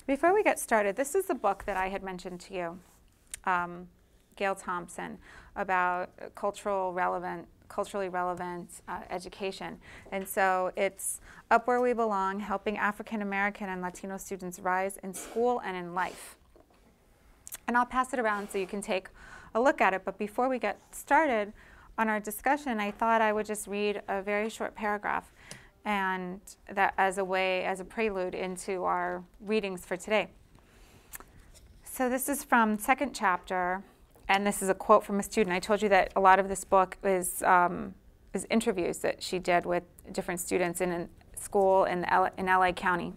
Before we get started, this is the book that I had mentioned to you, Carl Thompson, about culturally relevant education. And so it's Up Where We Belong, Helping African American and Latino Students Rise in School and in Life. And I'll pass it around so you can take a look at it. But before we get started on our discussion, I thought I would just read a very short paragraph, and that as a prelude into our readings for today. So this is from second chapter, and this is a quote from a student. I told you that a lot of this book is interviews that she did with different students in a school in LA County.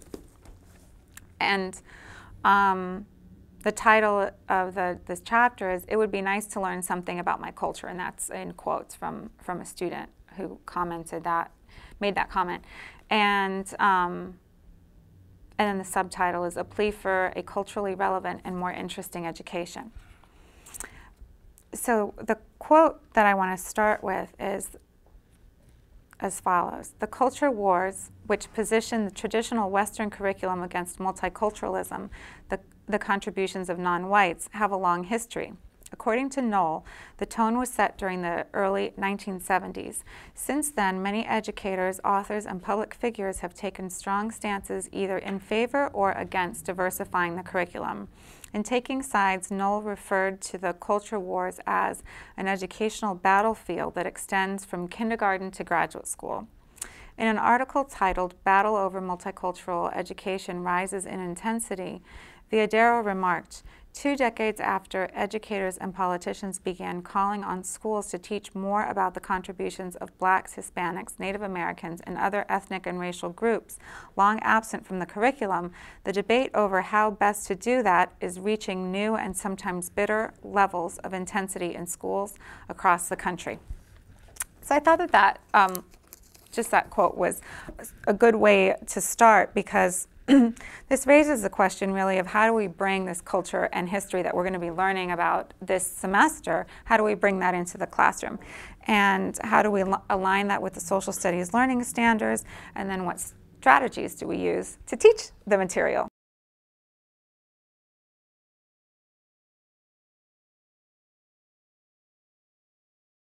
And the title of this chapter is, "It Would Be Nice to Learn Something About My Culture," and that's in quotes from a student who made that comment. And then the subtitle is, "A Plea for a Culturally Relevant and More Interesting Education." So the quote that I want to start with is as follows: "The culture wars, which position the traditional Western curriculum against multiculturalism, the contributions of non-whites, have a long history. According to Knoll, the tone was set during the early 1970s. Since then, many educators, authors, and public figures have taken strong stances either in favor or against diversifying the curriculum. In taking sides, Knoll referred to the culture wars as an educational battlefield that extends from kindergarten to graduate school. In an article titled 'Battle Over Multicultural Education Rises in Intensity,' Viadero remarked, 2 decades after educators and politicians began calling on schools to teach more about the contributions of Blacks, Hispanics, Native Americans, and other ethnic and racial groups long absent from the curriculum, the debate over how best to do that is reaching new and sometimes bitter levels of intensity in schools across the country." So I thought that just that quote was a good way to start, because this raises the question really of how do we bring this culture and history that we're going to be learning about this semester, how do we bring that into the classroom? And how do we align that with the social studies learning standards? And then what strategies do we use to teach the material?